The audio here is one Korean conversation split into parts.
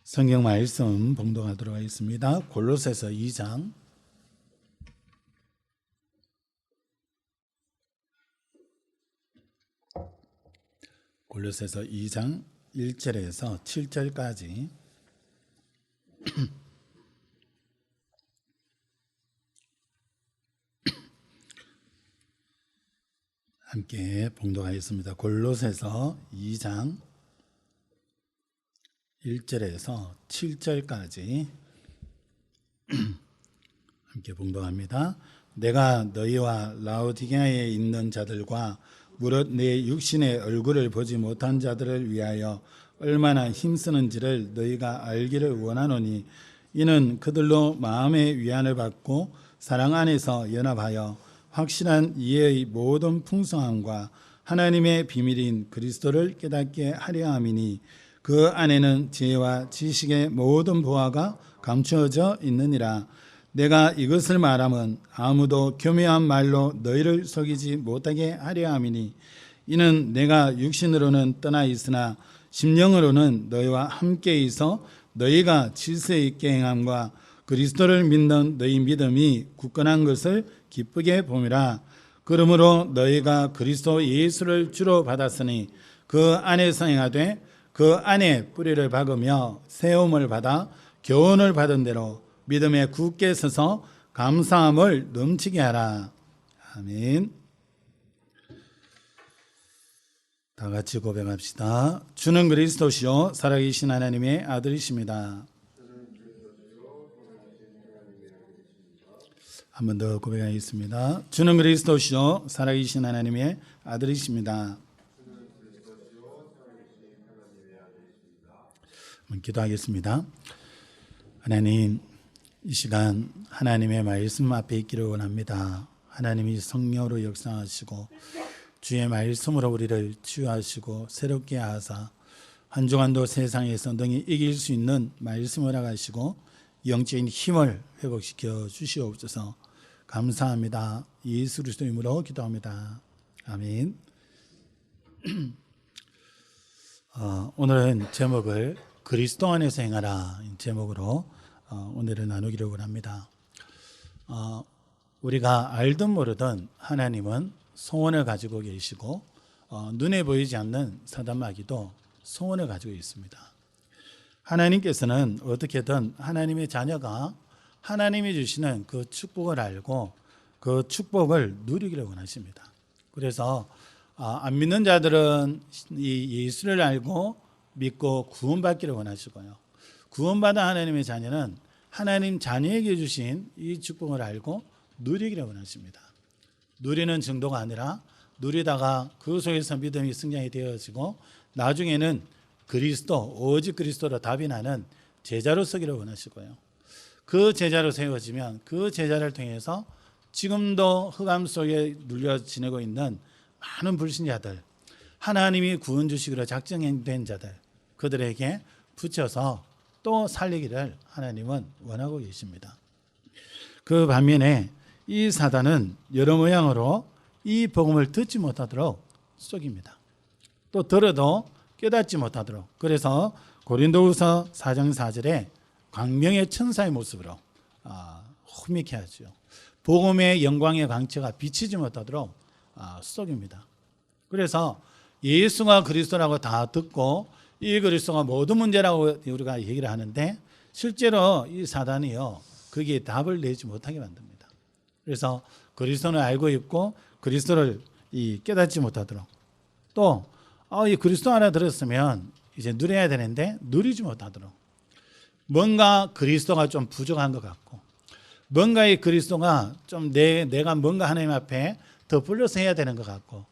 성경 말씀 봉독하도록 하겠습니다. 골로새서 2장 골로새서 2장 1절에서 7절까지 함께 봉독하겠습니다. 골로새서 2장 1절에서 7절까지 함께 봉독합니다. 내가 너희와 라오디게아에 있는 자들과 무릇 내 육신의 얼굴을 보지 못한 자들을 위하여 얼마나 힘쓰는지를 너희가 알기를 원하노니 이는 그들로 마음의 위안을 받고 사랑 안에서 연합하여 확실한 이해의 모든 풍성함과 하나님의 비밀인 그리스도를 깨닫게 하려 함이니 그 안에는 지혜와 지식의 모든 보화가 감추어져 있느니라. 내가 이것을 말함은 아무도 교묘한 말로 너희를 속이지 못하게 하려 함이니 이는 내가 육신으로는 떠나 있으나 심령으로는 너희와 함께 있어 너희가 질서 있게 행함과 그리스도를 믿는 너희 믿음이 굳건한 것을 기쁘게 봄이라. 그러므로 너희가 그리스도 예수를 주로 받았으니 그 안에서 행하되 그 안에 뿌리를 박으며 세움을 받아 교훈을 받은 대로 믿음에 굳게 서서 감사함을 넘치게 하라. 아멘. 다 같이 고백합시다. 주는 그리스도시요 살아계신 하나님의 아들이십니다. 한 번 더 고백하겠습니다. 주는 그리스도시요 살아계신 하나님의 아들이십니다. 한번 기도하겠습니다. 하나님, 이 시간 하나님의 말씀 앞에 있기를 원합니다. 하나님이 성령으로 역사하시고 주의 말씀으로 우리를 치유하시고 새롭게 하사 한 주간도 세상에서 능히 이길 수 있는 말씀을 허락하시고 영적인 힘을 회복시켜 주시옵소서. 감사합니다. 예수 그리스도의 이름으로 기도합니다. 아멘. 오늘은 제목을 그리스도 안에서 행하라 제목으로 오늘은 나누기를 원합니다. 우리가 알든 모르든 하나님은 소원을 가지고 계시고 눈에 보이지 않는 사단마귀도 소원을 가지고 있습니다. 하나님께서는 어떻게든 하나님의 자녀가 하나님이 주시는 그 축복을 알고 그 축복을 누리기를 원하십니다. 그래서 안 믿는 자들은 이 예수를 알고 믿고 구원받기를 원하시고요. 구원받은 하나님의 자녀는 하나님 자녀에게 주신 이 축복을 알고 누리기를 원하십니다. 누리는 정도가 아니라 누리다가 그 속에서 믿음이 성장이 되어지고 나중에는 그리스도, 오직 그리스도로 답이 나는 제자로 서기를 원하시고요. 그 제자로 세워지면 그 제자를 통해서 지금도 흑암 속에 눌려 지내고 있는 많은 불신자들, 하나님이 구원 주시기로 작정된 자들, 그들에게 붙여서 또 살리기를 하나님은 원하고 계십니다. 그 반면에 이 사단은 여러 모양으로 이 복음을 듣지 못하도록 속입니다. 또 들어도 깨닫지 못하도록. 그래서 고린도후서 4장 4절에 광명의 천사의 모습으로 호미케 하죠. 복음의 영광의 광채가 비치지 못하도록 속입니다. 그래서 예수가 그리스도라고 다 듣고 이 그리스도가 모든 문제라고 우리가 얘기를 하는데 실제로 이 사단이요 거기에 답을 내지 못하게 만듭니다. 그래서 그리스도는 알고 있고 그리스도를 깨닫지 못하도록 또 이 그리스도 하나 들었으면 이제 누려야 되는데 누리지 못하도록 뭔가 그리스도가 좀 부족한 것 같고 뭔가 이 그리스도가 좀 내가 뭔가 하나님 앞에 더 불려서 해야 되는 것 같고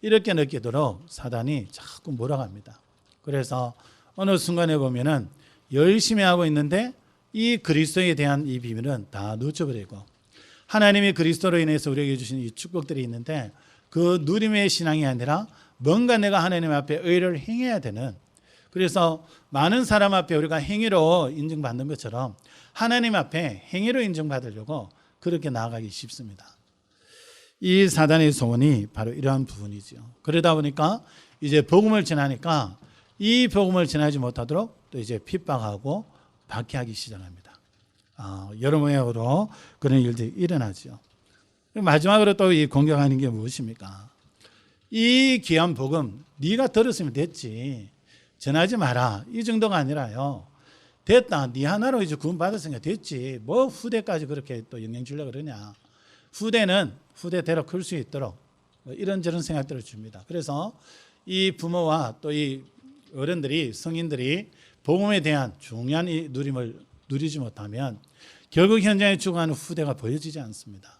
이렇게 느끼도록 사단이 자꾸 몰아갑니다. 그래서 어느 순간에 보면은 열심히 하고 있는데 이 그리스도에 대한 이 비밀은 다 놓쳐버리고 하나님이 그리스도로 인해서 우리에게 주신 이 축복들이 있는데 그 누림의 신앙이 아니라 뭔가 내가 하나님 앞에 의를 행해야 되는, 그래서 많은 사람 앞에 우리가 행위로 인정받는 것처럼 하나님 앞에 행위로 인정받으려고 그렇게 나아가기 쉽습니다. 이 사단의 소원이 바로 이러한 부분이죠. 그러다 보니까 이제 복음을 전하니까 이 복음을 전하지 못하도록 또 이제 핍박하고 박해하기 시작합니다. 여러 모양으로 그런 일들이 일어나죠. 마지막으로 또 이 공격하는 게 무엇입니까? 이 귀한 복음 네가 들었으면 됐지, 전하지 마라, 이 정도가 아니라요. 됐다, 네 하나로 이제 구원 받았으니까 됐지, 뭐 후대까지 그렇게 또 영향 주려고 그러냐. 후대는 후대대로 클 수 있도록 이런저런 생각들을 줍니다. 그래서 이 부모와 또 이 어른들이, 성인들이 복음에 대한 중요한 이 누림을 누리지 못하면 결국 현장에 죽어가는 후대가 보여지지 않습니다.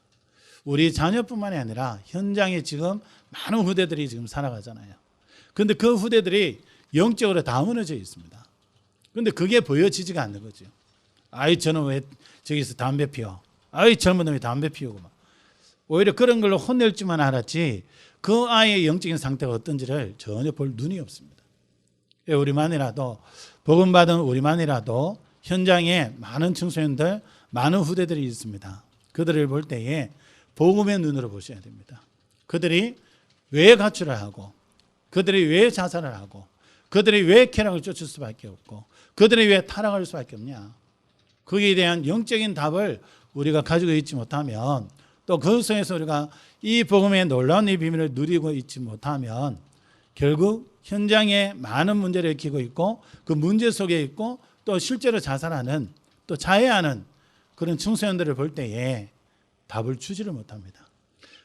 우리 자녀뿐만이 아니라 현장에 지금 많은 후대들이 지금 살아가잖아요. 그런데 그 후대들이 영적으로 다 무너져 있습니다. 그런데 그게 보여지지가 않는 거죠. 아이 저는 왜 저기서 담배 피워, 아이 젊은 놈이 담배 피우고 막. 오히려 그런 걸로 혼낼 줄만 알았지 그 아이의 영적인 상태가 어떤지를 전혀 볼 눈이 없습니다. 우리만이라도, 복음 받은 우리만이라도 현장에 많은 청소년들, 많은 후대들이 있습니다. 그들을 볼 때에 복음의 눈으로 보셔야 됩니다. 그들이 왜 가출을 하고, 그들이 왜 자살을 하고, 그들이 왜 쾌락을 쫓을 수밖에 없고, 그들이 왜 타락할 수밖에 없냐. 거기에 대한 영적인 답을 우리가 가지고 있지 못하면, 또 그 속에서 우리가 이 복음의 놀라운 이 비밀을 누리고 있지 못하면 결국 현장에 많은 문제를 일으키고 있고, 그 문제 속에 있고, 또 실제로 자살하는, 또 자해하는 그런 청소년들을 볼 때에 답을 주지를 못합니다.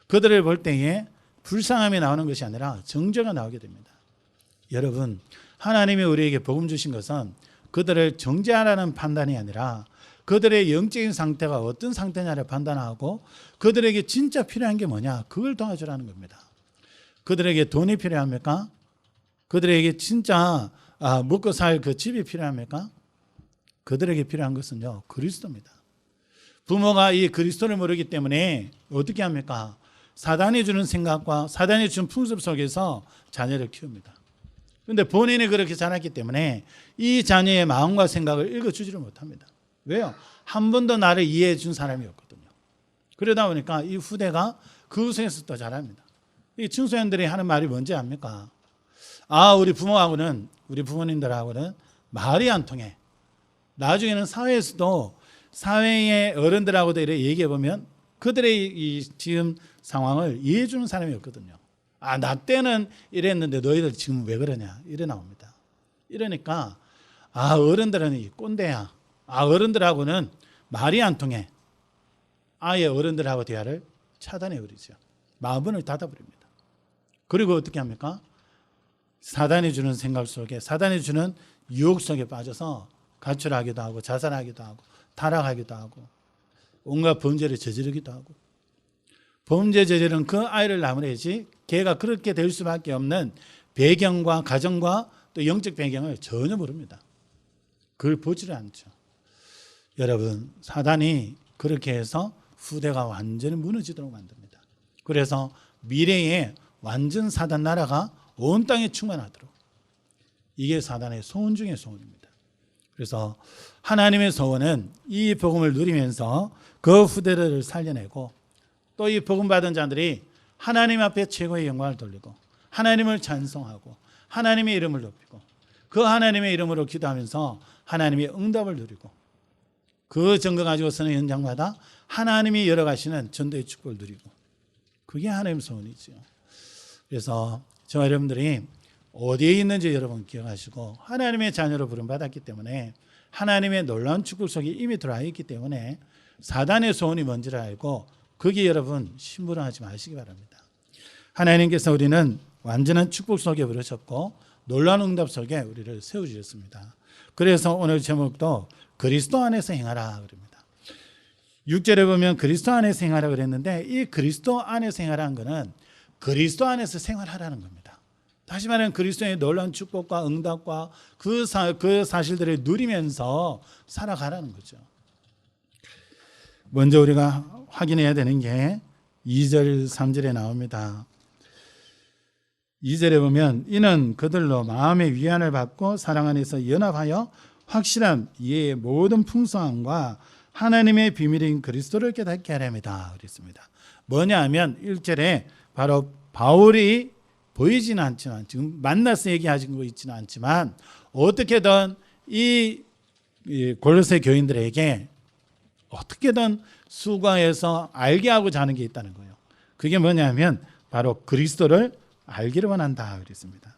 그들을 볼 때에 불쌍함이 나오는 것이 아니라 정죄가 나오게 됩니다. 여러분, 하나님이 우리에게 복음 주신 것은 그들을 정죄하라는 판단이 아니라 그들의 영적인 상태가 어떤 상태냐를 판단하고 그들에게 진짜 필요한 게 뭐냐, 그걸 도와주라는 겁니다. 그들에게 돈이 필요합니까? 그들에게 진짜 먹고 살 그 집이 필요합니까? 그들에게 필요한 것은요, 그리스도입니다. 부모가 이 그리스도를 모르기 때문에 어떻게 합니까? 사단이 주는 생각과 사단이 주는 풍습 속에서 자녀를 키웁니다. 그런데 본인이 그렇게 자랐기 때문에 이 자녀의 마음과 생각을 읽어주지를 못합니다. 왜요? 한 번도 나를 이해해 준 사람이 없거든요. 그러다 보니까 이 후대가 그 속에서 또 자랍니다. 이 청소년들이 하는 말이 뭔지 압니까? 우리 부모하고는, 우리 부모님들하고는 말이 안 통해. 나중에는 사회에서도, 사회의 어른들하고도 이렇게 얘기해 보면 그들의 이 지금 상황을 이해해 주는 사람이 없거든요. 나 때는 이랬는데 너희들 지금 왜 그러냐, 이래 나옵니다. 이러니까 어른들은 이 꼰대야, 어른들하고는 말이 안 통해. 아예 어른들하고 대화를 차단해 버리죠. 마음을 닫아버립니다. 그리고 어떻게 합니까? 사단이 주는 생각 속에, 사단이 주는 유혹 속에 빠져서 가출하기도 하고, 자살하기도 하고, 타락하기도 하고, 온갖 범죄를 저지르기도 하고. 범죄 저지른 그 아이를 나무래야지 걔가 그렇게 될 수밖에 없는 배경과 가정과 또 영적 배경을 전혀 모릅니다. 그걸 보지를 않죠. 여러분, 사단이 그렇게 해서 후대가 완전히 무너지도록 만듭니다. 그래서 미래에 완전 사단 나라가 온 땅에 충만하도록, 이게 사단의 소원 중의 소원입니다. 그래서 하나님의 소원은 이 복음을 누리면서 그 후대를 살려내고, 또 이 복음 받은 자들이 하나님 앞에 최고의 영광을 돌리고 하나님을 찬송하고 하나님의 이름을 높이고 그 하나님의 이름으로 기도하면서 하나님의 응답을 누리고, 그 증거 가지고 서는 현장마다 하나님이 열어가시는 전도의 축복을 누리고, 그게 하나님의 소원이죠. 그래서 저와 여러분들이 어디에 있는지 여러분 기억하시고, 하나님의 자녀로 부름받았기 때문에, 하나님의 놀라운 축복 속에 이미 들어와 있기 때문에 사단의 소원이 뭔지를 알고 거기에 여러분 심부름하지 마시기 바랍니다. 하나님께서 우리는 완전한 축복 속에 부르셨고 놀라운 응답 속에 우리를 세워주셨습니다. 그래서 오늘 제목도 그리스도 안에서 행하라 그럽니다. 6절에 보면 그리스도 안에서 행하라 그랬는데, 이 그리스도 안에서 행하라는 것은 그리스도 안에서 생활하라는 겁니다. 다시 말하면 그리스도의 놀라운 축복과 응답과 그 사실들을 누리면서 살아가라는 거죠. 먼저 우리가 확인해야 되는 게 2절, 3절에 나옵니다. 2절에 보면 이는 그들로 마음의 위안을 받고 사랑 안에서 연합하여 확실한 이해의 모든 풍성함과 하나님의 비밀인 그리스도를 깨닫게 하렵니다. 그랬습니다. 뭐냐 하면 1절에 바로 바울이 보이지는 않지만 지금 만나서 얘기하신 거 있지는 않지만 어떻게든 이 골로새 교인들에게 어떻게든 수고해서 알게 하고 자는 게 있다는 거예요. 그게 뭐냐면 바로 그리스도를 알기를 원한다 그랬습니다.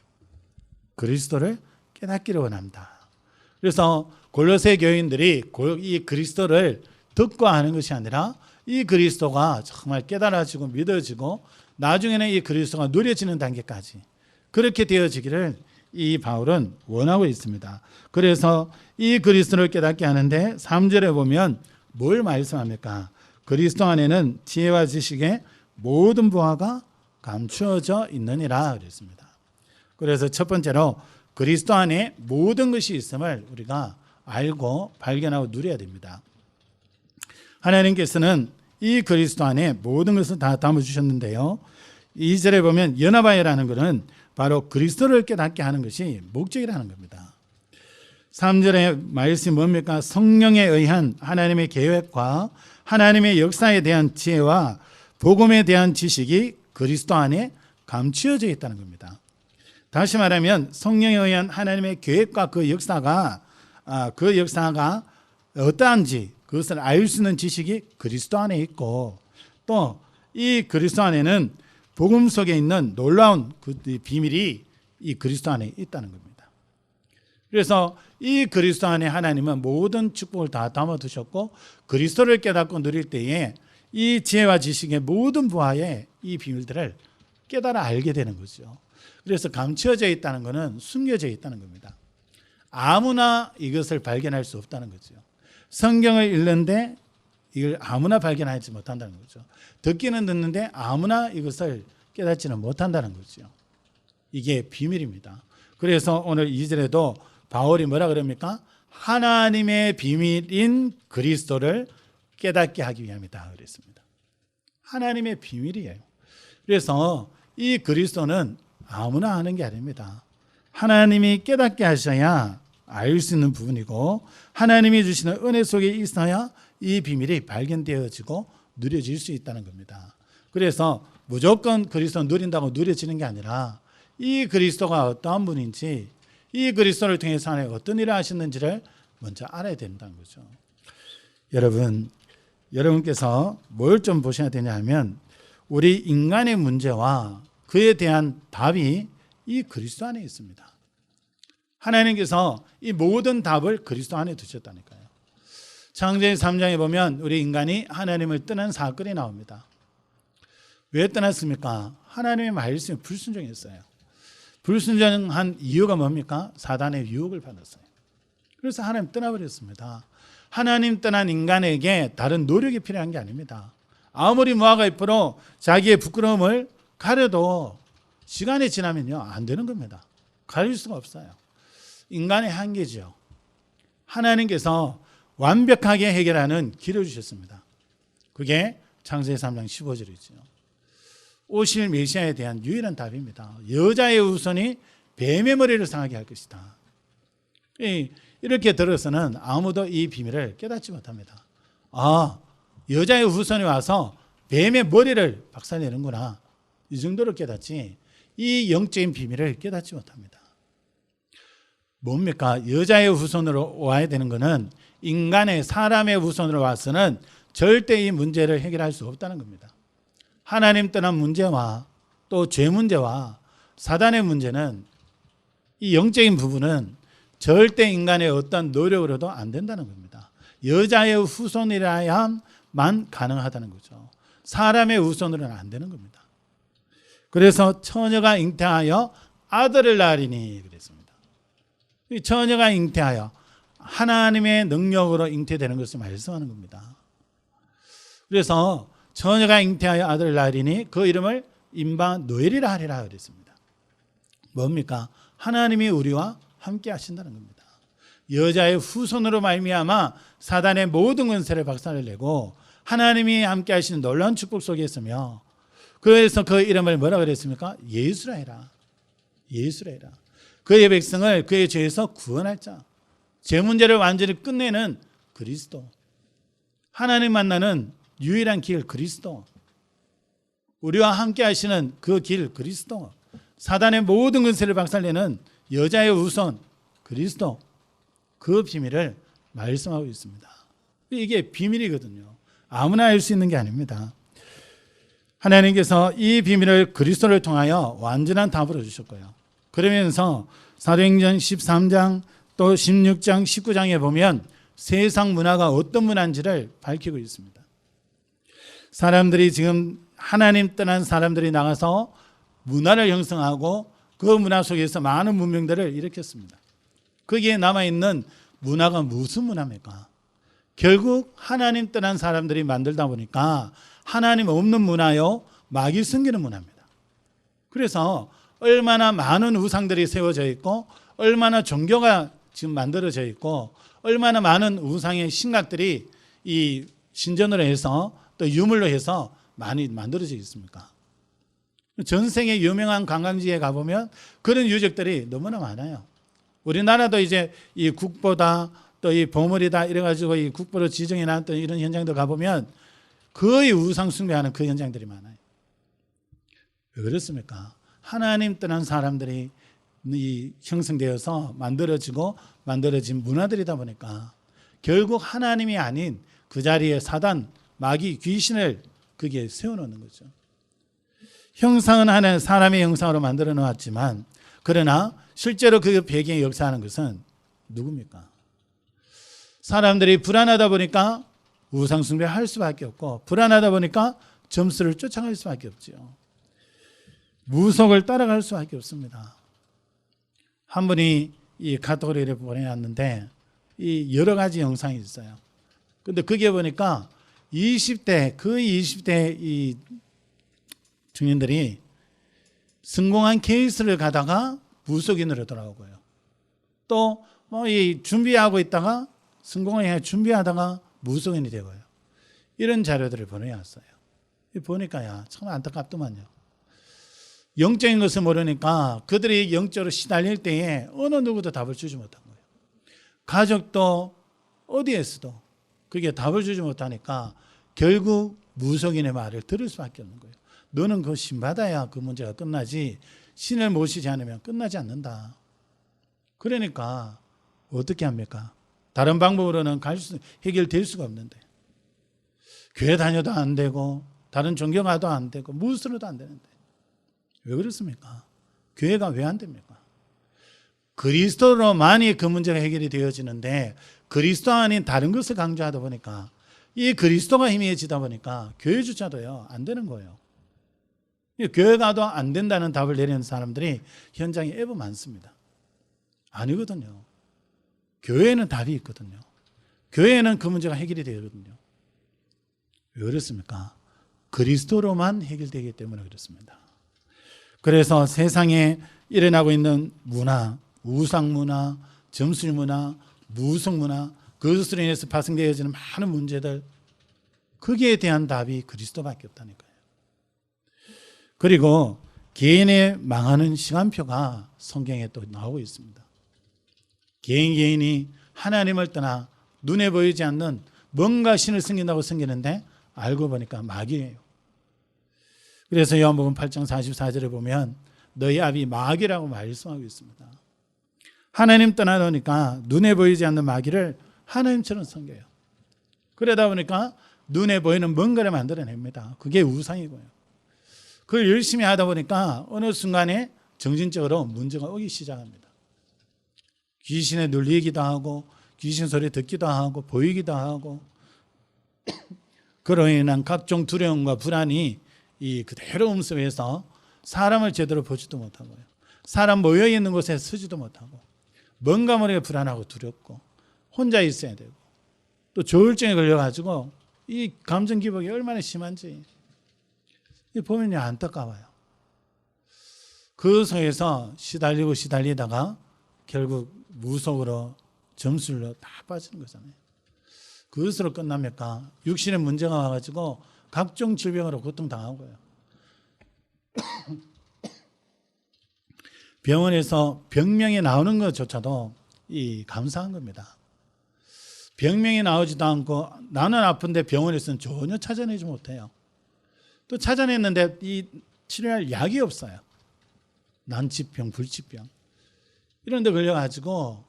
그리스도를 깨닫기를 원한다. 그래서 골로새 교인들이 이 그리스도를 듣고 하는 것이 아니라 이 그리스도가 정말 깨달아지고 믿어지고 나중에는 이 그리스도가 누려지는 단계까지 그렇게 되어지기를 이 바울은 원하고 있습니다. 그래서 이 그리스도를 깨닫게 하는데 3절에 보면 뭘 말씀합니까? 그리스도 안에는 지혜와 지식의 모든 부하가 감추어져 있느니라 그랬습니다. 그래서 첫 번째로 그리스도 안에 모든 것이 있음을 우리가 알고 발견하고 누려야 됩니다. 하나님께서는 이 그리스도 안에 모든 것을 다 담아주셨는데요. 2절에 보면 연합하여라는 것은 바로 그리스도를 깨닫게 하는 것이 목적이라는 겁니다. 3절의 말씀이 뭡니까? 성령에 의한 하나님의 계획과 하나님의 역사에 대한 지혜와 복음에 대한 지식이 그리스도 안에 감추어져 있다는 겁니다. 다시 말하면 성령에 의한 하나님의 계획과 그 역사가 어떠한지 그것을 알 수 있는 지식이 그리스도 안에 있고 또 이 그리스도 안에는 복음 속에 있는 놀라운 그 비밀이 이 그리스도 안에 있다는 겁니다. 그래서 이 그리스도 안에 하나님은 모든 축복을 다 담아두셨고 그리스도를 깨닫고 누릴 때에 이 지혜와 지식의 모든 부하의 이 비밀들을 깨달아 알게 되는 거죠. 그래서 감추어져 있다는 것은 숨겨져 있다는 겁니다. 아무나 이것을 발견할 수 없다는 거죠. 성경을 읽는데 이걸 아무나 발견하지 못한다는 거죠. 듣기는 듣는데 아무나 이것을 깨닫지는 못한다는 거죠. 이게 비밀입니다. 그래서 오늘 2절에도 바울이 뭐라 그럽니까? 하나님의 비밀인 그리스도를 깨닫게 하기 위함이다 그랬습니다. 하나님의 비밀이에요. 그래서 이 그리스도는 아무나 아는 게 아닙니다. 하나님이 깨닫게 하셔야 알 수 있는 부분이고 하나님이 주시는 은혜 속에 있어야 이 비밀이 발견되어지고 누려질 수 있다는 겁니다. 그래서 무조건 그리스도 누린다고 누려지는 게 아니라 이 그리스도가 어떠한 분인지 이 그리스도를 통해서 하나님 어떤 일을 하셨는지를 먼저 알아야 된다는 거죠. 여러분께서 뭘 좀 보셔야 되냐 하면 우리 인간의 문제와 그에 대한 답이 이 그리스도 안에 있습니다. 하나님께서 이 모든 답을 그리스도 안에 두셨다니까요. 창세기 3장에 보면 우리 인간이 하나님을 떠난 사건이 나옵니다. 왜 떠났습니까? 하나님의 말씀에 불순종했어요. 불순종한 이유가 뭡니까? 사단의 유혹을 받았어요. 그래서 하나님 떠나버렸습니다. 하나님 떠난 인간에게 다른 노력이 필요한 게 아닙니다. 아무리 무화과 잎으로 자기의 부끄러움을 가려도 시간이 지나면요 안 되는 겁니다. 가릴 수가 없어요. 인간의 한계죠. 하나님께서 완벽하게 해결하는 길을 주셨습니다. 그게 창세기 3장 15절이죠. 오실 메시아에 대한 유일한 답입니다. 여자의 후손이 뱀의 머리를 상하게 할 것이다. 이렇게 들어서는 아무도 이 비밀을 깨닫지 못합니다. 여자의 후손이 와서 뱀의 머리를 박살내는구나. 이 정도로 깨닫지 이 영적인 비밀을 깨닫지 못합니다. 뭡니까? 여자의 후손으로 와야 되는 것은 인간의 사람의 후손으로 와서는 절대 이 문제를 해결할 수 없다는 겁니다. 하나님 떠난 문제와 또 죄 문제와 사단의 문제는 이 영적인 부분은 절대 인간의 어떤 노력으로도 안 된다는 겁니다. 여자의 후손이라야만 가능하다는 거죠. 사람의 후손으로는 안 되는 겁니다. 그래서 처녀가 잉태하여 아들을 낳으리니 그랬습니다. 이 처녀가 잉태하여 하나님의 능력으로 잉태되는 것을 말씀하는 겁니다. 그래서 처녀가 잉태하여 아들을 낳으리니 그 이름을 임마누엘이라 하리라 그랬습니다. 뭡니까? 하나님이 우리와 함께 하신다는 겁니다. 여자의 후손으로 말미암아 사단의 모든 권세를 박살을 내고 하나님이 함께 하시는 놀라운 축복 속에 있으며 그래서 그 이름을 뭐라 그랬습니까? 예수라 해라. 예수라 해라. 그의 백성을 그의 죄에서 구원할 자. 죄 문제를 완전히 끝내는 그리스도. 하나님 만나는 유일한 길 그리스도. 우리와 함께 하시는 그 길 그리스도. 사단의 모든 권세를 박살내는 여자의 우선 그리스도, 그 비밀을 말씀하고 있습니다. 이게 비밀이거든요. 아무나 알 수 있는 게 아닙니다. 하나님께서 이 비밀을 그리스도를 통하여 완전한 답으로 주셨고요. 그러면서 사도행전 13장 또 16장 19장에 보면 세상 문화가 어떤 문화인지를 밝히고 있습니다. 사람들이 지금 하나님 떠난 사람들이 나가서 문화를 형성하고 그 문화 속에서 많은 문명들을 일으켰습니다. 거기에 남아있는 문화가 무슨 문화입니까? 결국 하나님 떠난 사람들이 만들다 보니까 하나님 없는 문화요, 마귀 섬기는 문화입니다. 그래서 얼마나 많은 우상들이 세워져 있고 얼마나 종교가 지금 만들어져 있고 얼마나 많은 우상의 신각들이 이 신전으로 해서 또 유물로 해서 많이 만들어져 있습니까? 전 세계 유명한 관광지에 가보면 그런 유적들이 너무나 많아요. 우리나라도 이제 이 국보다 또 이 보물이다 이래가지고 이 국보로 지정해 놨던 이런 현장들 가보면 거의 우상 숭배하는 그 현장들이 많아요. 왜 그렇습니까? 하나님 떠난 사람들이 이 형성되어서 만들어진 문화들이다 보니까 결국 하나님이 아닌 그 자리에 사단, 마귀, 귀신을 거기에 세워놓는 거죠. 형상은 하나님 사람의 형상으로 만들어 놓았지만 그러나 실제로 그 배경에 역사하는 것은 누굽니까? 사람들이 불안하다 보니까 우상 숭배할 수밖에 없고 불안하다 보니까 점수를 쫓아갈 수밖에 없죠. 무속을 따라갈 수밖에 없습니다. 한 분이 이 카톡을 보내놨는데 이 여러 가지 영상이 있어요. 근데 그게 보니까 20대 거의 20대 이 중년들이 성공한 케이스를 가다가 무속인으로 돌아오고요. 또 뭐 이 준비하고 있다가 성공을 향해 준비하다가 무속인이 되고요. 이런 자료들을 보내왔어요. 보니까야 참 안타깝더만요. 영적인 것을 모르니까 그들이 영적으로 시달릴 때에 어느 누구도 답을 주지 못한 거예요. 가족도 어디에서도 그게 답을 주지 못하니까 결국 무속인의 말을 들을 수밖에 없는 거예요. 너는 그 신받아야 그 문제가 끝나지 신을 모시지 않으면 끝나지 않는다. 그러니까 어떻게 합니까? 다른 방법으로는 해결될 수가 없는데 교회 다녀도 안 되고 다른 종교 가도 안 되고 무엇으로도 안 되는데 왜 그렇습니까? 교회가 왜 안 됩니까? 그리스도로만이 그 문제가 해결이 되어지는데 그리스도 아닌 다른 것을 강조하다 보니까 이 그리스도가 희미해지다 보니까 교회조차도요 안 되는 거예요. 교회 가도 안 된다는 답을 내리는 사람들이 현장에 애부 많습니다. 아니거든요. 교회에는 답이 있거든요. 교회에는 그 문제가 해결이 되거든요. 왜 그렇습니까? 그리스도로만 해결되기 때문에 그렇습니다. 그래서 세상에 일어나고 있는 문화, 우상문화, 점술문화, 무속문화, 그것으로 인해서 발생되어지는 많은 문제들, 거기에 대한 답이 그리스도밖에 없다니까요. 그리고 개인의 망하는 시간표가 성경에 또 나오고 있습니다. 개인이 하나님을 떠나 눈에 보이지 않는 뭔가 신을 섬긴다고 섬기는데 알고 보니까 마귀예요. 그래서 요한복음 8장 44절에 보면 너희 아비 마귀라고 말씀하고 있습니다. 하나님 떠나놓으니까 눈에 보이지 않는 마귀를 하나님처럼 섬겨요. 그러다 보니까 눈에 보이는 뭔가를 만들어냅니다. 그게 우상이고요. 그걸 열심히 하다 보니까 어느 순간에 정신적으로 문제가 오기 시작합니다. 귀신에 눌리기도 하고 귀신 소리 듣기도 하고 보이기도 하고 그로 인한 각종 두려움과 불안이 이 그대로 음습해서 사람을 제대로 보지도 못하고요. 사람 모여 있는 곳에 서지도 못하고 뭔가 모르게 불안하고 두렵고 혼자 있어야 되고 또 조울증에 걸려가지고 이 감정 기복이 얼마나 심한지 보면요 안타까워요. 그 속에서 시달리다가 결국 무속으로 점술로 다 빠지는 거잖아요. 그것으로 끝납니까? 육신의 문제가 와가지고 각종 질병으로 고통당하고요. 병원에서 병명이 나오는 것조차도 이 감사한 겁니다. 병명이 나오지도 않고 나는 아픈데 병원에서는 전혀 찾아내지 못해요. 또 찾아냈는데 이 치료할 약이 없어요. 난치병, 불치병 이런 데 걸려가지고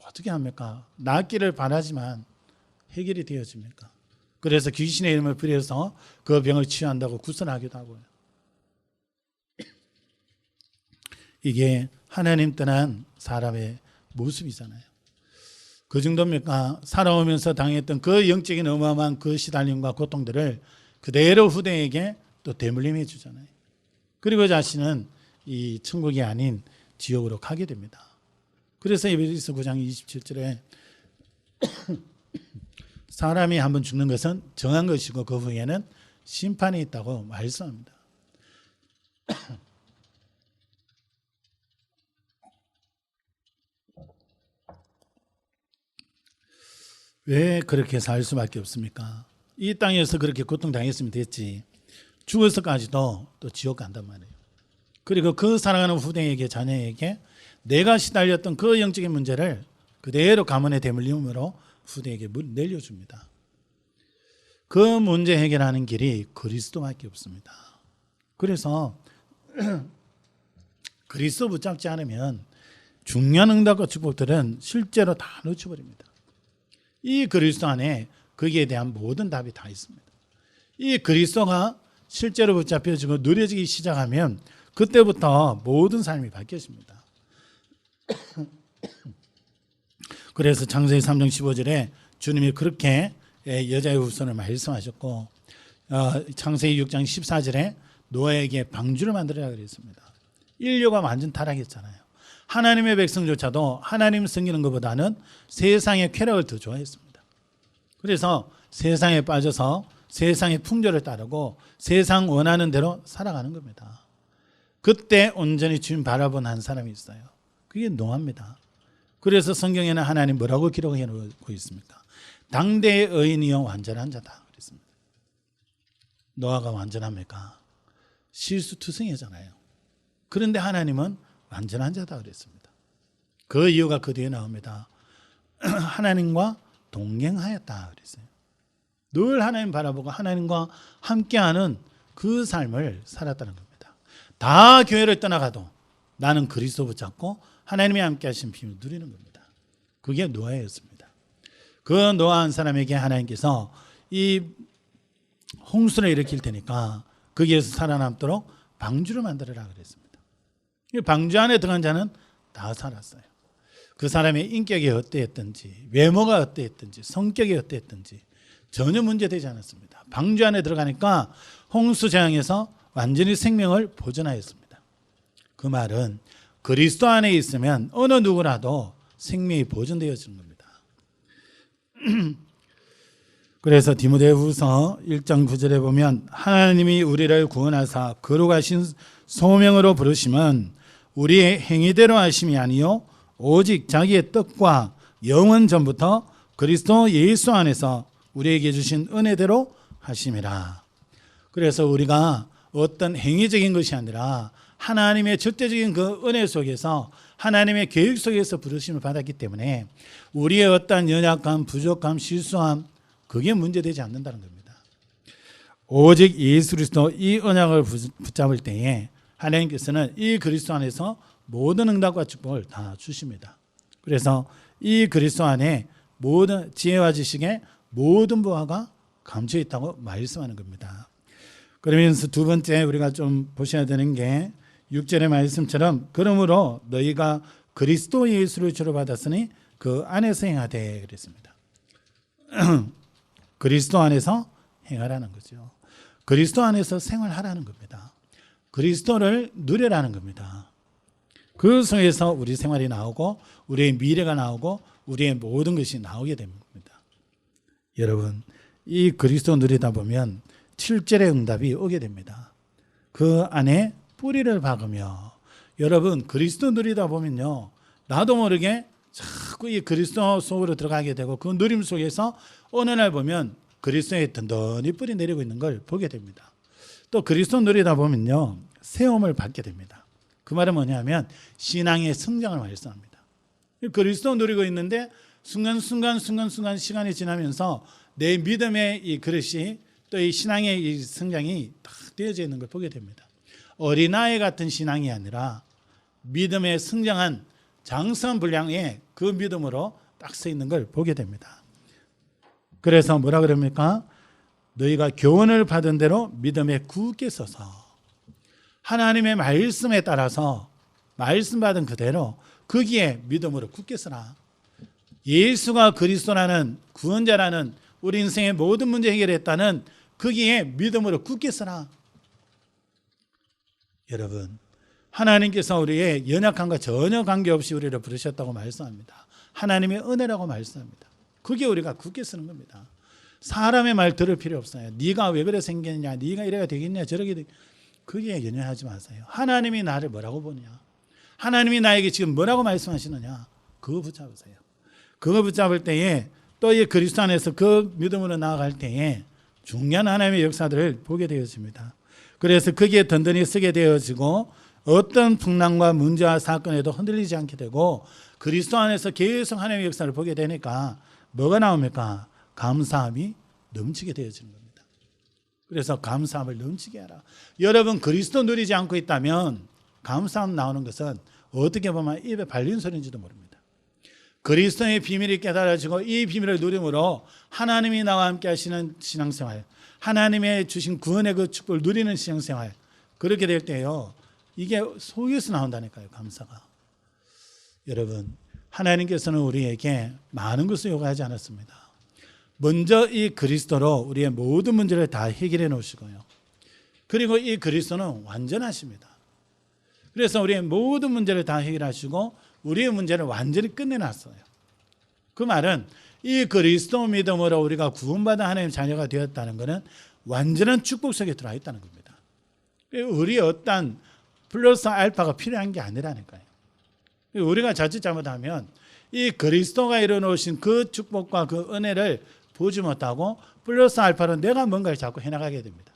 어떻게 합니까? 낫기를 바라지만 해결이 되어집니까? 그래서 귀신의 이름을 부려서 그 병을 치유한다고 구설하기도 하고요. 이게 하나님 떠난 사람의 모습이잖아요. 그 정도입니까? 살아오면서 당했던 그 영적인 어마어마한 그 시달림과 고통들을 그대로 후대에게 또 대물림해 주잖아요. 그리고 자신은 이 천국이 아닌 지옥으로 가게 됩니다. 그래서 에베소서 9장 27절에 사람이 한번 죽는 것은 정한 것이고 그 후에는 심판이 있다고 말씀합니다. 왜 그렇게 살 수밖에 없습니까? 이 땅에서 그렇게 고통당했으면 됐지 죽어서까지도 또 지옥 간단 말이에요. 그리고 그 사랑하는 후대에게 자녀에게 내가 시달렸던 그 영적인 문제를 그대로 가문의 대물림으로 후대에게 내려줍니다. 그 문제 해결하는 길이 그리스도밖에 없습니다. 그래서 그리스도 붙잡지 않으면 중요한 응답과 축복들은 실제로 다 놓쳐버립니다. 이 그리스도 안에 거기에 대한 모든 답이 다 있습니다. 이 그리스도가 실제로 붙잡혀지고 누려지기 시작하면 그때부터 모든 삶이 바뀌어집니다. 그래서 창세기 3장 15절에 주님이 그렇게 여자의 후손을 말씀하셨고 창세기 6장 14절에 노아에게 방주를 만들어라 그랬습니다. 인류가 완전 타락했잖아요. 하나님의 백성조차도 하나님 섬기는 것보다는 세상의 쾌락을 더 좋아했습니다. 그래서 세상에 빠져서 세상의 풍조를 따르고 세상 원하는 대로 살아가는 겁니다. 그때 온전히 주님 바라본 한 사람이 있어요. 그게 노아입니다. 그래서 성경에는 하나님 뭐라고 기록해 놓고 있습니까? 당대의 의인이여 완전한 자다 그랬습니다. 노아가 완전합니까? 실수투성이잖아요. 그런데 하나님은 완전한 자다 그랬습니다. 그 이유가 그 뒤에 나옵니다. 하나님과 동행하였다 그랬어요. 늘 하나님 바라보고 하나님과 함께하는 그 삶을 살았다는 겁니다. 다 교회를 떠나가도 나는 그리스도 붙잡고 하나님이 함께 하신 비밀을 누리는 겁니다. 그게 노아였습니다. 그 노아 한 사람에게 하나님께서 이 홍수를 일으킬 테니까 거기에서 살아남도록 방주를 만들어라 그랬습니다. 방주 안에 들어간 자는 다 살았어요. 그 사람의 인격이 어떠했든지 외모가 어떠했든지 성격이 어떠했든지 전혀 문제되지 않았습니다. 방주 안에 들어가니까 홍수 재앙에서 완전히 생명을 보존하였습니다. 그 말은 그리스도 안에 있으면 어느 누구라도 생명이 보존되어지는 겁니다. 그래서 디모데후서 1장 9절에 보면 하나님이 우리를 구원하사 거룩하신 소명으로 부르심은 우리의 행위대로 하심이 아니요 오직 자기의 뜻과 영원 전부터 그리스도 예수 안에서 우리에게 주신 은혜대로 하심이라. 그래서 우리가 어떤 행위적인 것이 아니라 하나님의 절대적인 그 은혜 속에서 하나님의 계획 속에서 부르심을 받았기 때문에 우리의 어떤 연약함, 부족함, 실수함 그게 문제되지 않는다는 겁니다. 오직 예수 그리스도 이 언약을 붙잡을 때에 하나님께서는 이 그리스도 안에서 모든 응답과 축복을 다 주십니다. 그래서 이 그리스도 안에 모든 지혜와 지식의 모든 보화가 감춰 있다고 말씀하는 겁니다. 그러면서 두 번째 우리가 좀 보셔야 되는 게 6절의 말씀처럼 그러므로 너희가 그리스도 예수를 주로 받았으니 그 안에서 행하되 그랬습니다. 그리스도 안에서 행하라는 거죠. 그리스도 안에서 생활하라는 겁니다. 그리스도를 누려라는 겁니다. 그 속에서 우리 생활이 나오고 우리의 미래가 나오고 우리의 모든 것이 나오게 됩니다. 여러분 이 그리스도 누리다 보면 7절의 응답이 오게 됩니다. 그 안에 뿌리를 박으며 여러분 그리스도 누리다 보면요 나도 모르게 자꾸 이 그리스도 속으로 들어가게 되고 그 누림 속에서 어느 날 보면 그리스도의 든든히 뿌리 내리고 있는 걸 보게 됩니다. 또 그리스도 누리다 보면요 세움을 받게 됩니다. 그 말은 뭐냐면 신앙의 성장을 말씀합니다. 그리스도 누리고 있는데 순간순간 시간이 지나면서 내 믿음의 이 그릇이 또 이 신앙의 이 성장이 딱 되어져 있는 걸 보게 됩니다. 어린아이 같은 신앙이 아니라 믿음에 성장한 장성한 분량의 그 믿음으로 딱 서 있는 걸 보게 됩니다. 그래서 뭐라 그럽니까? 너희가 교훈을 받은 대로 믿음에 굳게 서서 하나님의 말씀에 따라서 말씀 받은 그대로 거기에 믿음으로 굳게 서라. 예수가 그리스도라는 구원자라는 우리 인생의 모든 문제 해결했다는 거기에 믿음으로 굳게 서라. 여러분, 하나님께서 우리의 연약함과 전혀 관계없이 우리를 부르셨다고 말씀합니다. 하나님의 은혜라고 말씀합니다. 그게 우리가 굳게 서는 겁니다. 사람의 말 들을 필요 없어요. 네가 왜 그래 생겼냐, 네가 이래야 되겠냐, 저러게 되겠냐. 그게 연연하지 마세요. 하나님이 나를 뭐라고 보냐, 하나님이 나에게 지금 뭐라고 말씀하시느냐, 그거 붙잡으세요. 그거 붙잡을 때에 또 이 그리스도 안에서 그 믿음으로 나아갈 때에 중요한 하나님의 역사들을 보게 되어집니다. 그래서 거기에 든든히 서게 되어지고 어떤 풍랑과 문제와 사건에도 흔들리지 않게 되고 그리스도 안에서 계속 하나님의 역사를 보게 되니까 뭐가 나옵니까? 감사함이 넘치게 되어지는 겁니다. 그래서 감사함을 넘치게 하라. 여러분, 그리스도 누리지 않고 있다면 감사함 나오는 것은 어떻게 보면 입에 발린 소리인지도 모릅니다. 그리스도의 비밀이 깨달아지고 이 비밀을 누림으로 하나님이 나와 함께 하시는 신앙생활, 하나님의 주신 구원의 그 축복을 누리는 신앙생활, 그렇게 될 때요, 이게 속에서 나온다니까요, 감사가. 여러분, 하나님께서는 우리에게 많은 것을 요구하지 않았습니다. 먼저 이 그리스도로 우리의 모든 문제를 다 해결해 놓으시고요, 그리고 이 그리스도는 완전하십니다. 그래서 우리의 모든 문제를 다 해결하시고 우리의 문제를 완전히 끝내놨어요. 그 말은 이 그리스도 믿음으로 우리가 구원받은 하나님의 자녀가 되었다는 것은 완전한 축복 속에 들어와 있다는 겁니다. 우리의 어떤 플러스 알파가 필요한 게 아니라니까요. 우리가 자칫 잘못하면 이 그리스도가 이뤄놓으신 그 축복과 그 은혜를 보지 못하고 플러스 알파로 내가 뭔가를 자꾸 해나가게 됩니다.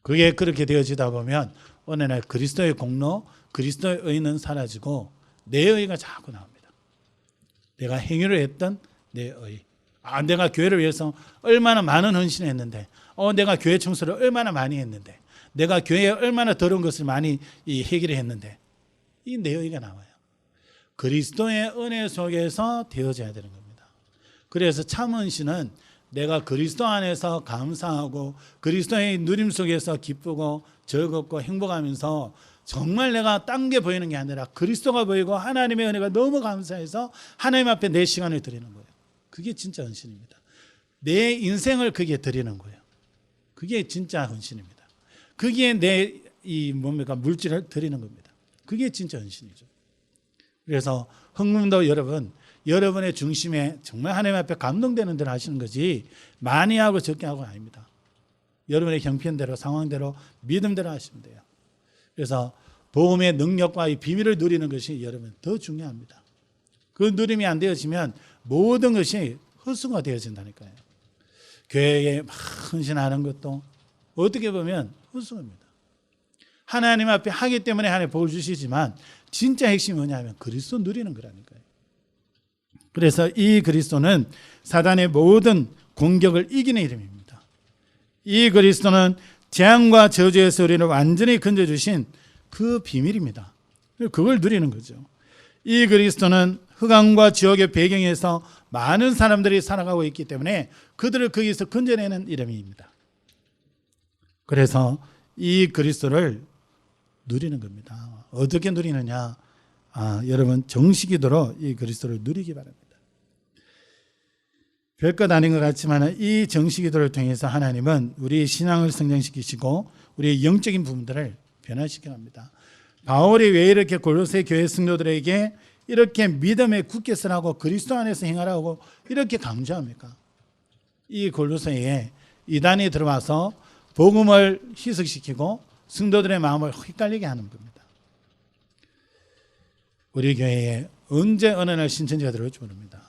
그게 그렇게 되어지다 보면 어느 날 그리스도의 공로, 그리스도의 의는 사라지고 내 의가 자꾸 나옵니다. 내가 행위를 했던 내 의. 내가 교회를 위해서 얼마나 많은 헌신을 했는데, 내가 교회 청소를 얼마나 많이 했는데, 내가 교회에 얼마나 더러운 것을 많이 해결을 했는데, 이 내 의가 나와요. 그리스도의 은혜 속에서 되어져야 되는 겁니다. 그래서 참 헌신은 내가 그리스도 안에서 감사하고 그리스도의 누림 속에서 기쁘고 즐겁고 행복하면서 정말 내가 딴 게 보이는 게 아니라 그리스도가 보이고 하나님의 은혜가 너무 감사해서 하나님 앞에 내 시간을 드리는 거예요. 그게 진짜 헌신입니다. 내 인생을 그게 드리는 거예요. 그게 진짜 헌신입니다. 그게 내 물질을 드리는 겁니다. 그게 진짜 헌신이죠. 그래서 헌금도 여러분의 중심에 정말 하나님 앞에 감동되는 대로 하시는 거지 많이 하고 적게 하고 아닙니다. 여러분의 형편대로 상황대로 믿음대로 하시면 돼요. 그래서 복음의 능력과 이 비밀을 누리는 것이 여러분 더 중요합니다. 그 누림이 안 되어지면 모든 것이 헛수가 되어진다니까요. 교회에 막 헌신하는 것도 어떻게 보면 헛수입니다. 하나님 앞에 하기 때문에 하나님 복을 주시지만 진짜 핵심이 뭐냐면 그리스도 누리는 거라니까요. 그래서 이 그리스도는 사단의 모든 공격을 이기는 이름입니다. 이 그리스도는 재앙과 저주에서 우리를 완전히 건져주신 그 비밀입니다. 그걸 누리는 거죠. 이 그리스도는 흑암과 지옥의 배경에서 많은 사람들이 살아가고 있기 때문에 그들을 거기서 건져내는 이름입니다. 그래서 이 그리스도를 누리는 겁니다. 어떻게 누리느냐? 여러분 정식기도로 이 그리스도를 누리기 바랍니다. 별것 아닌 것 같지만 이 정식기도를 통해서 하나님은 우리의 신앙을 성장시키시고 우리의 영적인 부분들을 변화시켜 갑니다. 바울이 왜 이렇게 골로새 교회 성도들에게 이렇게 믿음에 굳게 서라고 그리스도 안에서 행하라고 이렇게 강조합니까? 이 골로새에 이단이 들어와서 복음을 희석시키고 성도들의 마음을 헷갈리게 하는 겁니다. 우리 교회에 언제 어느 날 신천지가 들어올지 모릅니다.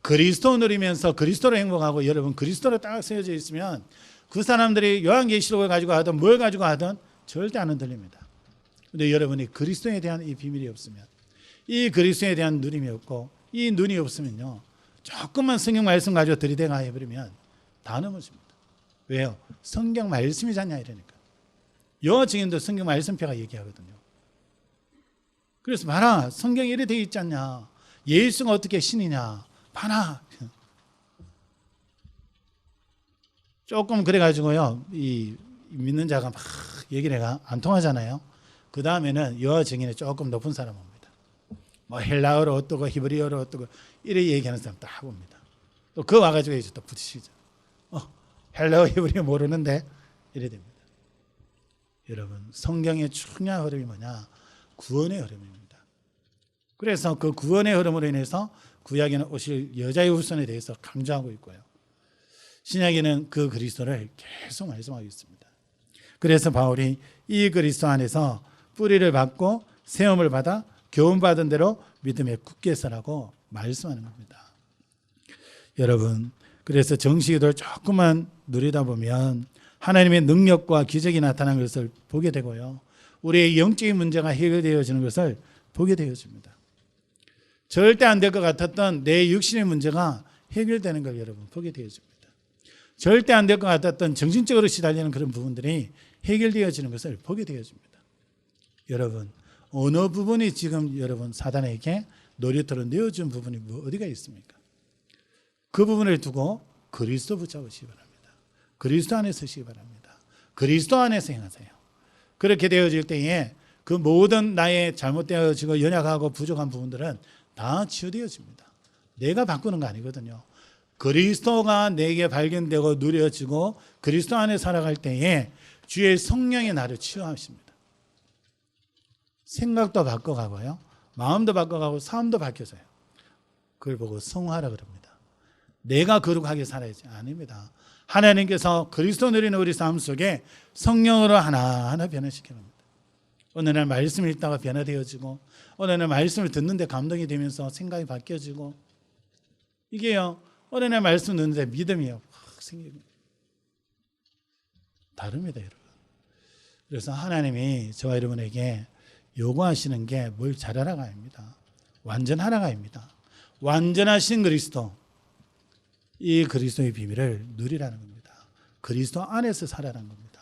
그리스도 누리면서 그리스도로 행복하고 여러분 그리스도로 딱 세워져 있으면 그 사람들이 요한계시록을 가지고 하든 뭘 가지고 하든 절대 안 흔들립니다. 그런데 여러분이 그리스도에 대한 이 비밀이 없으면 이 그리스도에 대한 누림이 없고 이 눈이 없으면요 조금만 성경 말씀 가지고 들이대가 해버리면 다 넘어집니다. 왜요? 성경 말씀이잖냐 이러니까. 요 증인도 성경 말씀표가 얘기하거든요. 그래서 봐라, 성경에 이래 되어 있지 않냐, 예수가 어떻게 신이냐, 봐라. 조금 그래가지고요, 이 믿는 자가 막 얘기를 해가 안 통하잖아요. 그 다음에는 여호와 증인에 조금 높은 사람 옵니다. 뭐 헬라어로 어떠고 히브리어로 어떠고 이래 얘기하는 사람 딱 옵니다. 또 그 와가지고 이제 또 부딪히죠. 헬라어 히브리어 모르는데 이래 됩니다. 여러분, 성경의 중요한 흐름이 뭐냐? 구원의 흐름입니다. 그래서 그 구원의 흐름으로 인해서 구약에는 오실 여자의 후손에 대해서 강조하고 있고요, 신약에는 그 그리스도를 계속 말씀하고 있습니다. 그래서 바울이 이 그리스도 안에서 뿌리를 받고 세움을 받아 교훈받은 대로 믿음에 굳게 서라고 말씀하는 겁니다. 여러분, 그래서 정식기도를 조금만 누리다 보면 하나님의 능력과 기적이 나타나는 것을 보게 되고요, 우리의 영적인 문제가 해결되어지는 것을 보게 되어집니다. 절대 안 될 것 같았던 내 육신의 문제가 해결되는 걸 여러분 보게 되어집니다. 절대 안 될 것 같았던 정신적으로 시달리는 그런 부분들이 해결되어지는 것을 보게 되어집니다. 여러분, 어느 부분이 지금 여러분 사단에게 놀이터로 내어준 부분이 어디가 있습니까? 그 부분을 두고 그리스도 붙잡으시기 바랍니다. 그리스도 안에 서시기 바랍니다. 그리스도 안에서 행하세요. 그렇게 되어질 때에 그 모든 나의 잘못되어지고 연약하고 부족한 부분들은 다 치유되어집니다. 내가 바꾸는 거 아니거든요. 그리스도가 내게 발견되고 누려지고 그리스도 안에 살아갈 때에 주의 성령이 나를 치유하십니다. 생각도 바꿔가고요, 마음도 바꿔가고 삶도 바뀌어져요. 그걸 보고 성화라 그럽니다. 내가 거룩하게 살아야지. 아닙니다. 하나님께서 그리스도 누리는 우리 삶 속에 성령으로 하나하나 변화시키는 겁니다. 어느 날 말씀을 읽다가 변화되어지고, 어느 날 말씀을 듣는데 감동이 되면서 생각이 바뀌어지고, 이게요, 어느 날 말씀 듣는데 믿음이 확 생기고 다릅니다, 여러분. 그래서 하나님이 저와 여러분에게 요구하시는 게 뭘 잘하라가 아닙니다. 완전하라가 아닙니다. 완전하신 그리스도, 이 그리스도의 비밀을 누리라는 겁니다. 그리스도 안에서 살아라는 겁니다.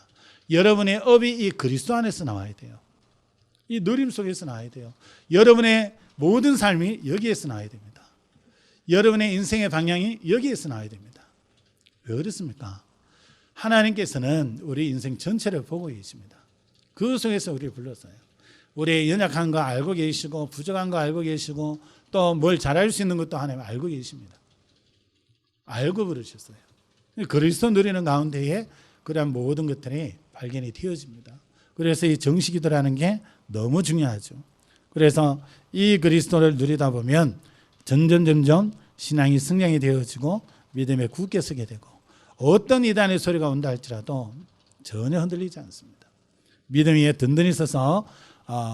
여러분의 업이 이 그리스도 안에서 나와야 돼요. 이 누림 속에서 나와야 돼요. 여러분의 모든 삶이 여기에서 나와야 됩니다. 여러분의 인생의 방향이 여기에서 나와야 됩니다. 왜 그렇습니까? 하나님께서는 우리 인생 전체를 보고 계십니다. 그 속에서 우리를 불렀어요. 우리의 연약한 거 알고 계시고, 부족한 거 알고 계시고, 또 뭘 잘할 수 있는 것도 하나님 알고 계십니다. 알고 부르셨어요. 그리스도 누리는 가운데에 그러한 모든 것들이 발견이 되어집니다. 그래서 이 정식기도라는 게 너무 중요하죠. 그래서 이 그리스도를 누리다 보면 점점 신앙이 성장이 되어지고 믿음에 굳게 서게 되고, 어떤 이단의 소리가 온다 할지라도 전혀 흔들리지 않습니다. 믿음 위에 든든히 서서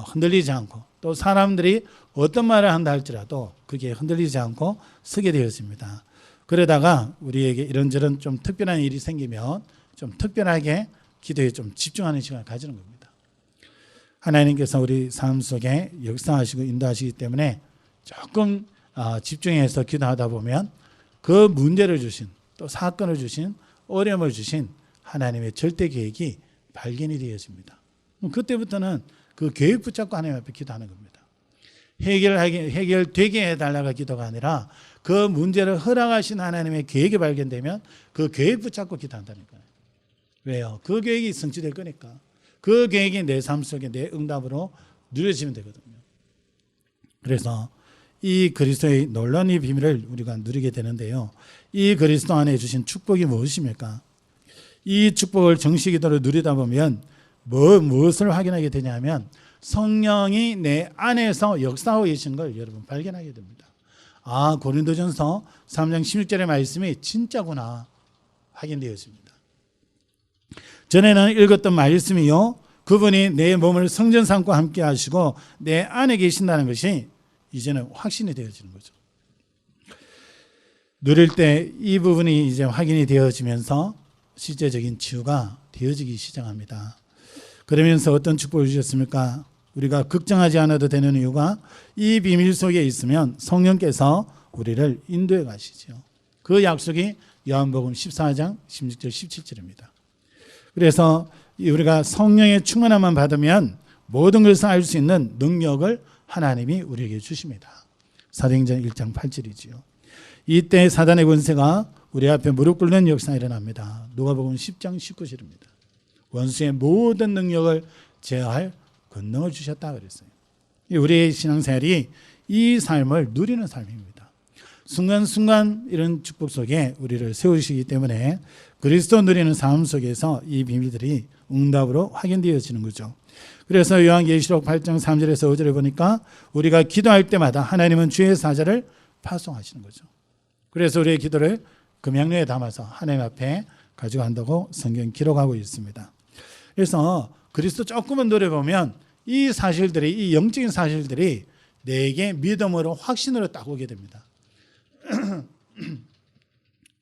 흔들리지 않고, 또 사람들이 어떤 말을 한다 할지라도 그게 흔들리지 않고 서게 되어집니다. 그러다가 우리에게 이런저런 좀 특별한 일이 생기면 좀 특별하게 기도에 좀 집중하는 시간을 가지는 겁니다. 하나님께서 우리 삶 속에 역사하시고 인도하시기 때문에 조금 집중해서 기도하다 보면 그 문제를 주신, 또 사건을 주신, 어려움을 주신 하나님의 절대 계획이 발견이 되어집니다. 그때부터는 그 계획 붙잡고 하나님 앞에 기도하는 겁니다. 해결되게 해달라가 기도가 아니라 그 문제를 허락하신 하나님의 계획이 발견되면 그 계획 붙잡고 기도한다니까요. 왜요? 그 계획이 성취될 거니까. 그 계획이 내 삶 속에 내 응답으로 누려지면 되거든요. 그래서 이 그리스도의 놀라운 이 비밀을 우리가 누리게 되는데요, 이 그리스도 안에 주신 축복이 무엇입니까? 이 축복을 정식기도로 누리다 보면 무엇을 확인하게 되냐면 성령이 내 안에서 역사하고 계신 걸 여러분 발견하게 됩니다. 고린도전서 3장 16절의 말씀이 진짜구나 확인되어집니다. 전에는 읽었던 말씀이요, 그분이 내 몸을 성전 삼고 함께 하시고 내 안에 계신다는 것이 이제는 확신이 되어지는 거죠. 누릴 때 이 부분이 이제 확인이 되어지면서 실제적인 치유가 되어지기 시작합니다. 그러면서 어떤 축복을 주셨습니까? 우리가 걱정하지 않아도 되는 이유가 이 비밀 속에 있으면 성령께서 우리를 인도해 가시죠. 그 약속이 요한복음 14장 16절 17절입니다. 그래서 우리가 성령의 충만함만 받으면 모든 것을 알 수 있는 능력을 하나님이 우리에게 주십니다. 사도행전 1장 8절이지요. 이때 사단의 권세가 우리 앞에 무릎 꿇는 역사가 일어납니다. 누가복음 10장 19절입니다. 원수의 모든 능력을 제어할 권능을 주셨다 그랬어요. 우리의 신앙생활이 이 삶을 누리는 삶입니다. 순간순간 이런 축복 속에 우리를 세우시기 때문에 그리스도 누리는 삶 속에서 이 비밀들이 응답으로 확인되어지는 거죠. 그래서 요한계시록 8장 3절에서 5절에 보니까 우리가 기도할 때마다 하나님은 주의 사자를 파송하시는 거죠. 그래서 우리의 기도를 금양료에 담아서 하나님 앞에 가져간다고 성경 기록하고 있습니다. 그래서 그리스도 조금만 노려보면 이 사실들이, 이 영적인 사실들이 내게 믿음으로 확신으로 딱 오게 됩니다.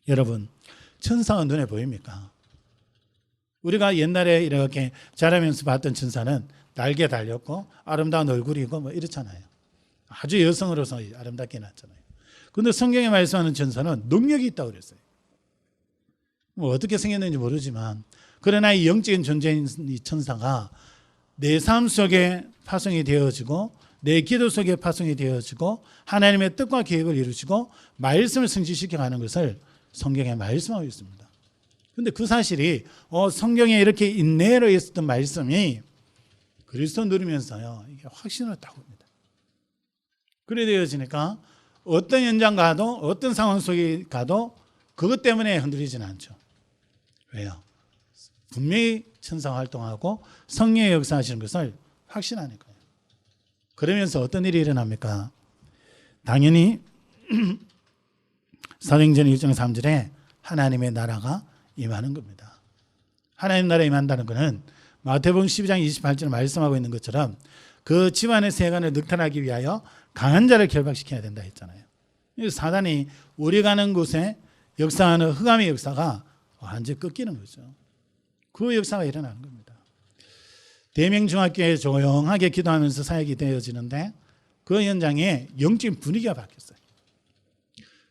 여러분, 천사가 눈에 보입니까? 우리가 옛날에 이렇게 자라면서 봤던 천사는 날개 달렸고 아름다운 얼굴이고 뭐 이렇잖아요. 아주 여성으로서 아름답게 났잖아요. 그런데 성경에 말씀하는 천사는 능력이 있다고 그랬어요. 뭐 어떻게 생겼는지 모르지만, 그러나 이 영적인 존재인 이 천사가 내 삶 속에 파송이 되어지고 내 기도 속에 파송이 되어지고 하나님의 뜻과 계획을 이루시고 말씀을 성취시켜가는 것을 성경에 말씀하고 있습니다. 그런데 그 사실이 성경에 이렇게 인내로 있었던 말씀이 그리스도 누리면서요, 이게 확신으로 딱 옵니다. 그래 되어지니까 어떤 현장 가도 어떤 상황 속에 가도 그것 때문에 흔들리지는 않죠. 왜요? 분명히 천사가 활동하고 성령의 역사하시는 것을 확신하니까요. 그러면서 어떤 일이 일어납니까? 당연히 사도행전 1장 3절에 하나님의 나라가 임하는 겁니다. 하나님 나라에 임한다는 것은 마태복음 12장 28절에 말씀하고 있는 것처럼 그 집안의 세간을 늑탈하기 위하여 강한 자를 결박시켜야 된다 했잖아요. 사단이 우리 가는 곳에 역사하는 흑암의 역사가 완전히 꺾이는 거죠. 그 역사가 일어나는 겁니다. 대명중학교에 조용하게 기도하면서 사역이 되어지는데 그 현장에 영적인 분위기가 바뀌었어요.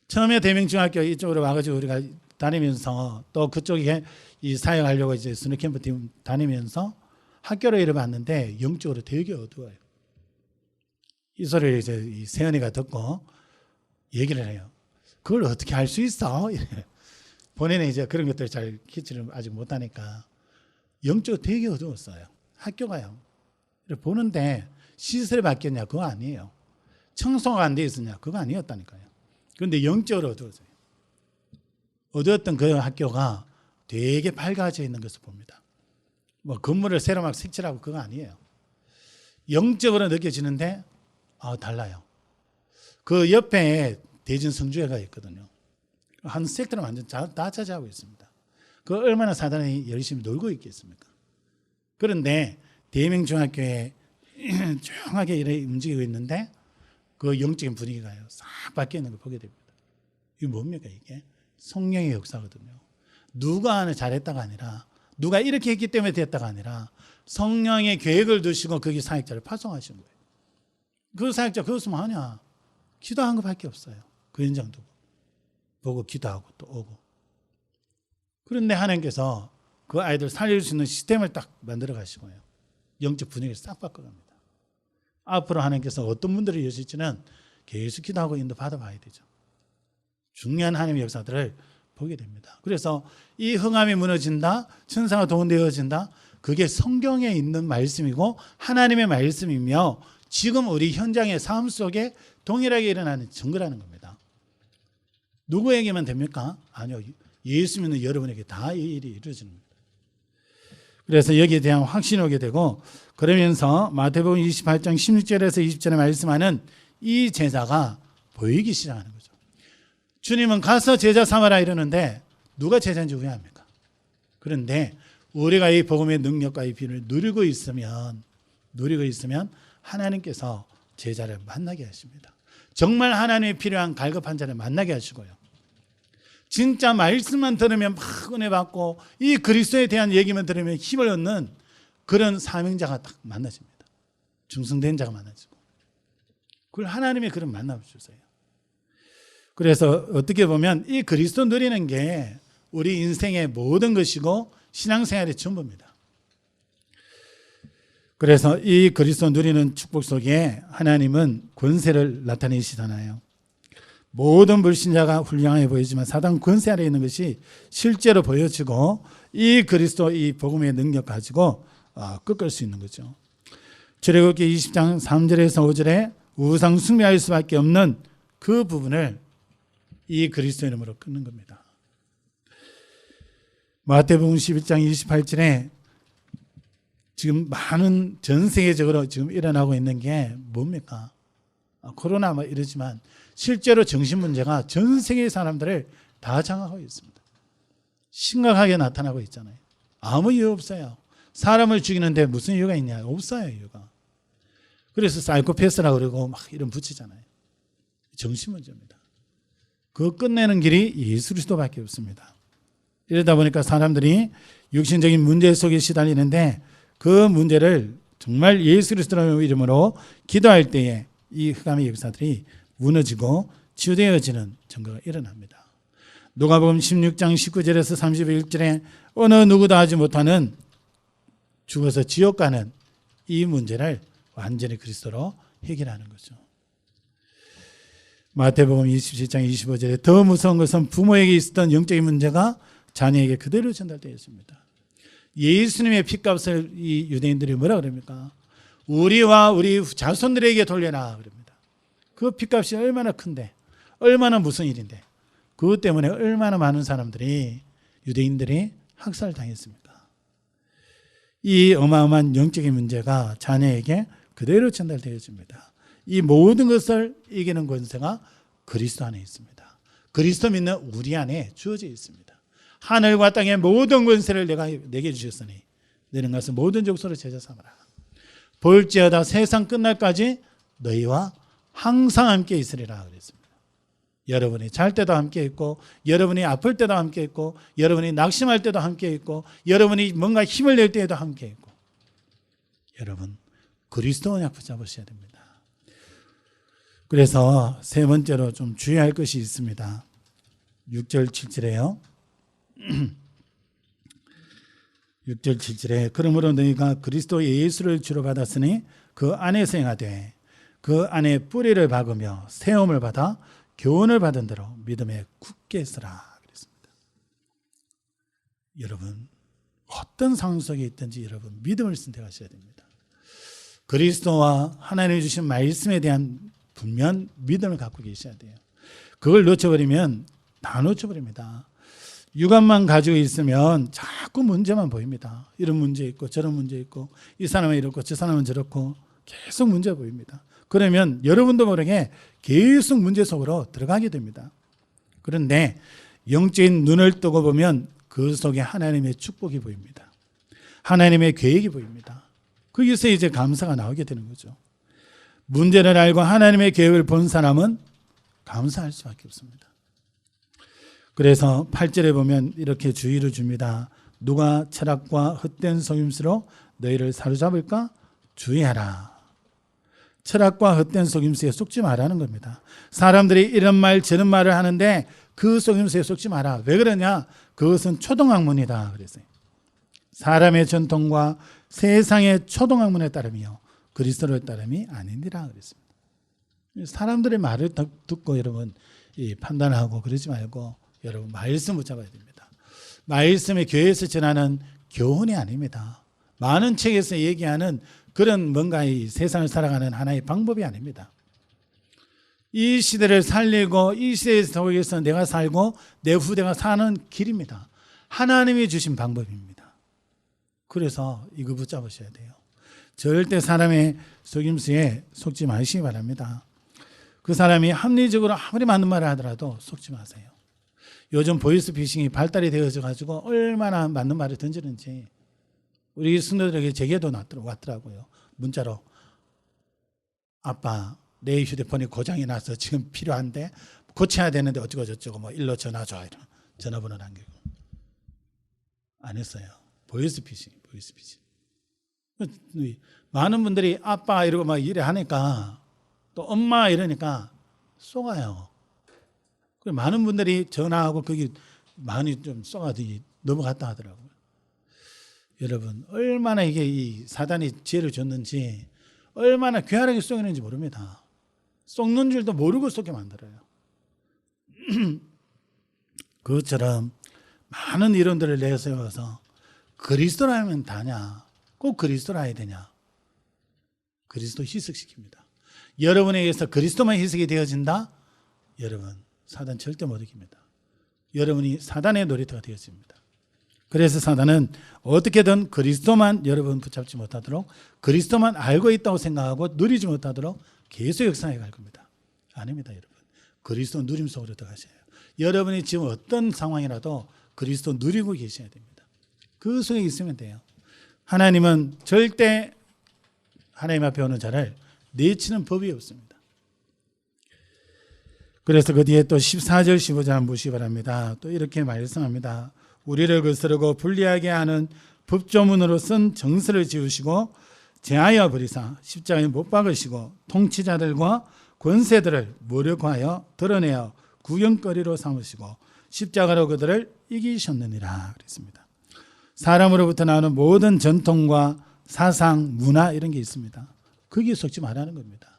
처음에 대명중학교 이쪽으로 와가지고 우리가 다니면서 또 그쪽에 이 사역하려고 이제 스누캠프 팀 다니면서 학교로 이뤄봤는데 영적으로 되게 어두워요. 이 소리를 이제 이 세연이가 듣고 얘기를 해요. 그걸 어떻게 할 수 있어? 본인은 이제 그런 것들 잘 캐치를 아직 못하니까 영적으로 되게 어두웠어요. 학교가요. 보는데 시설이 바뀌었냐? 그거 아니에요. 청소가 안 돼 있었냐? 그거 아니었다니까요. 그런데 영적으로 어두워져요. 어두웠던 그 학교가 되게 밝아져 있는 것을 봅니다. 뭐 건물을 새로 막 색칠하고 그거 아니에요. 영적으로 느껴지는데 달라요. 그 옆에 대전 성주회가 있거든요. 한 섹터는 완전 다 차지하고 있습니다. 그 얼마나 사단이 열심히 놀고 있겠습니까? 그런데 대명중학교에 조용하게 이렇게 움직이고 있는데 그 영적인 분위기가요 싹 바뀌어 있는 걸 보게 됩니다. 이게 뭡니까 이게? 성령의 역사거든요. 누가 하나 잘했다가 아니라 누가 이렇게 했기 때문에 됐다가 아니라 성령의 계획을 두시고 거기 사역자를 파송하신 거예요. 그 사역자 그것은 뭐하냐? 기도한 것밖에 없어요. 그 현장도 보고 기도하고 또 오고. 그런데 하나님께서 그 아이들 살릴 수 있는 시스템을 딱 만들어 가시고요. 영적 분위기를 싹 바꿔갑니다. 앞으로 하나님께서 어떤 분들이 여실지는 계속 기도하고 인도 받아봐야 되죠. 중요한 하나님의 역사들을 보게 됩니다. 그래서 이 흥함이 무너진다, 천사가 동원되어진다, 그게 성경에 있는 말씀이고 하나님의 말씀이며 지금 우리 현장의 삶 속에 동일하게 일어나는 증거라는 겁니다. 누구에게만 됩니까? 아니요. 예수 믿는 여러분에게 다 이 일이 이루어지는 겁니다. 그래서 여기에 대한 확신이 오게 되고, 그러면서 마태복음 28장 16절에서 20절에 말씀하는 이 제자가 보이기 시작하는 거죠. 주님은 가서 제자 삼아라 이러는데 누가 제자인지 후회합니까? 그런데 우리가 이 복음의 능력과 이 비밀을 누리고 있으면 하나님께서 제자를 만나게 하십니다. 정말 하나님이 필요한 갈급한 자를 만나게 하시고요. 진짜 말씀만 들으면 막 은혜 받고 이 그리스도에 대한 얘기만 들으면 힘을 얻는 그런 사명자가 딱 만나집니다. 중성된 자가 만나지고. 그걸 하나님의 그런 만남을 주세요. 그래서 어떻게 보면 이 그리스도 누리는 게 우리 인생의 모든 것이고 신앙생활의 전부입니다. 그래서 이 그리스도 누리는 축복 속에 하나님은 권세를 나타내시잖아요. 모든 불신자가 훌륭해 보이지만 사단 권세 아래 있는 것이 실제로 보여지고 이 그리스도 이 복음의 능력 가지고 꺾을 수 있는 거죠. 출애굽기 20장 3절에서 5절에 우상 숭배할 수밖에 없는 그 부분을 이 그리스도 이름으로 끊는 겁니다. 마태복음 11장 28절에 지금 많은 전 세계적으로 지금 일어나고 있는 게 뭡니까? 코로나 뭐 이러지만 실제로 정신 문제가 전 세계 사람들을 다 장악하고 있습니다. 심각하게 나타나고 있잖아요. 아무 이유 없어요. 사람을 죽이는데 무슨 이유가 있냐? 없어요, 이유가. 그래서 사이코패스라고 그러고 막 이런 붙이잖아요. 정신 문제입니다. 그거 끝내는 길이 예수 그리스도밖에 없습니다. 이러다 보니까 사람들이 육신적인 문제 속에 시달리는데 그 문제를 정말 예수 그리스도의 이름으로 기도할 때에 이 흑암의 역사들이 무너지고 치유되어지는 증거가 일어납니다. 누가복음 16장 19절에서 31절에 어느 누구도 하지 못하는 죽어서 지옥 가는 이 문제를 완전히 그리스도로 해결하는 거죠. 마태복음 27장 25절에 더 무서운 것은 부모에게 있었던 영적인 문제가 자녀에게 그대로 전달되어 있습니다. 예수님의 핏값을 이 유대인들이 뭐라 그럽니까? 우리와 우리 자손들에게 돌려라 그럽니다. 그 핏값이 얼마나 큰데, 얼마나 무슨 일인데, 그것 때문에 얼마나 많은 사람들이 유대인들이 학살당했습니까? 이 어마어마한 영적인 문제가 자녀에게 그대로 전달되어집니다. 이 모든 것을 이기는 권세가 그리스도 안에 있습니다. 그리스도 믿는 우리 안에 주어져 있습니다. 하늘과 땅의 모든 권세를 내게 주셨으니 너는 가서 모든 족속을 제자 삼아라. 볼지어다 세상 끝날까지 너희와 항상 함께 있으리라 그랬습니다. 여러분이 잘 때도 함께 있고, 여러분이 아플 때도 함께 있고, 여러분이 낙심할 때도 함께 있고, 여러분이 뭔가 힘을 낼 때에도 함께 있고. 여러분 그리스도 언약 붙잡으셔야 됩니다. 그래서 세 번째로 좀 주의할 것이 있습니다. 6절 7절에요. 6절 7절에 그러므로 너희가 그리스도 예수를 주로 받았으니 그 안에서 행하되 그 안에 뿌리를 박으며 세움을 받아 교훈을 받은 대로 믿음에 굳게 서라 그랬습니다. 여러분 어떤 상황 속에 있든지 여러분 믿음을 선택하셔야 됩니다. 그리스도와 하나님이 주신 말씀에 대한 분명 믿음을 갖고 계셔야 돼요. 그걸 놓쳐버리면 다 놓쳐버립니다. 육안만 가지고 있으면 자꾸 문제만 보입니다. 이런 문제 있고 저런 문제 있고 이 사람은 이렇고 저 사람은 저렇고 계속 문제 보입니다. 그러면 여러분도 모르게 계속 문제 속으로 들어가게 됩니다. 그런데 영적인 눈을 뜨고 보면 그 속에 하나님의 축복이 보입니다. 하나님의 계획이 보입니다. 거기서 이제 감사가 나오게 되는 거죠. 문제를 알고 하나님의 계획을 본 사람은 감사할 수밖에 없습니다. 그래서 8절에 보면 이렇게 주의를 줍니다. 누가 철학과 헛된 속임수로 너희를 사로잡을까? 주의하라. 철학과 헛된 속임수에 속지 말라는 겁니다. 사람들이 이런 말 저런 말을 하는데 그 속임수에 속지 마라. 왜 그러냐? 그것은 초등학문이다 그랬어요. 사람의 전통과 세상의 초등학문에 따름이요 그리스도를 따름이 아니니라 그랬습니다. 사람들의 말을 듣고 여러분 판단하고 그러지 말고 여러분 말씀 붙잡아야 됩니다. 말씀이 교회에서 전하는 교훈이 아닙니다. 많은 책에서 얘기하는 그런 뭔가 이 세상을 살아가는 하나의 방법이 아닙니다. 이 시대를 살리고 이 시대 속에서 내가 살고 내 후대가 사는 길입니다. 하나님이 주신 방법입니다. 그래서 이거 붙잡으셔야 돼요. 절대 사람의 속임수에 속지 마시기 바랍니다. 그 사람이 합리적으로 아무리 맞는 말을 하더라도 속지 마세요. 요즘 보이스피싱이 발달이 되어져 가지고 얼마나 맞는 말을 던지는지 우리 성도들에게 제게도 왔더라고요. 문자로 아빠 내 휴대폰이 고장이 나서 지금 필요한데 고쳐야 되는데 어쩌고 저쩌고 뭐 일로 전화 줘 이런 전화번호 남기고 안 했어요. 보이스피싱. 많은 분들이 아빠 이러고 막 이래 하니까 또 엄마 이러니까 속아요. 많은 분들이 전화하고 거기 많이 좀 속아도 넘어갔다 하더라고요. 여러분 얼마나 이게 이 사단이 지혜를 줬는지 얼마나 괴활하게 쏘이는지 모릅니다. 쏘는 줄도 모르고 쏘게 만들어요. 그것처럼 많은 이론들을 내세워서 그리스도라면 다냐? 꼭 그리스도라 해야 되냐? 그리스도 희석시킵니다. 여러분에 의해서 그리스도만 희석이 되어진다? 여러분 사단 절대 못 이깁니다. 여러분이 사단의 놀이터가 되어집니다. 그래서 사단은 어떻게든 그리스도만 여러분 붙잡지 못하도록 그리스도만 알고 있다고 생각하고 누리지 못하도록 계속 역사해 갈 겁니다. 아닙니다, 여러분. 그리스도 누림 속으로 들어가셔야 해요. 여러분이 지금 어떤 상황이라도 그리스도 누리고 계셔야 됩니다. 그 속에 있으면 돼요. 하나님은 절대 하나님 앞에 오는 자를 내치는 법이 없습니다. 그래서 그 뒤에 또 14절 15절 한번 보시기 바랍니다. 또 이렇게 말씀합니다. 우리를 거스르고 불리하게 하는 법조문으로 쓴 정서를 지우시고 제하여 버리사 십자가에 못 박으시고 통치자들과 권세들을 무력화하여 드러내어 구경거리로 삼으시고 십자가로 그들을 이기셨느니라 그랬습니다. 사람으로부터 나오는 모든 전통과 사상, 문화 이런 게 있습니다. 거기에 속지 말라는 겁니다.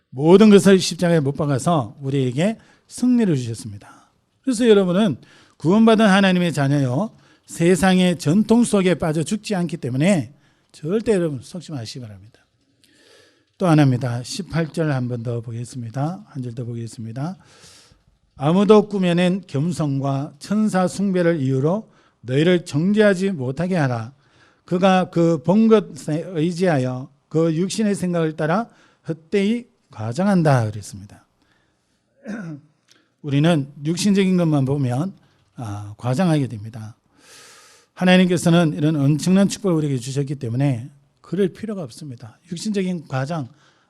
모든 것을 십자가에 못 박아서 우리에게 승리를 주셨습니다. 그래서 여러분은 구원받은 하나님의 자녀요, 세상의 전통 속에 빠져 죽지 않기 때문에 절대 여러분 속지 마시기 바랍니다. 또 하나입니다. 18절 한 번 더 보겠습니다. 한 절 더 보겠습니다. 아무도 꾸며낸 겸손과 천사 숭배를 이유로 너희를 정죄하지 못하게 하라. 그가 그 본 것에 의지하여 그 육신의 생각을 따라 헛되이 과장한다 그랬습니다. 우리는 육신적인 것만 보면 과장하게 됩니다. 하나님께서는 이런 엄청난 축복을 우리에게 주셨기 때문에 그럴 필요가 없습니다. 육신적인 과장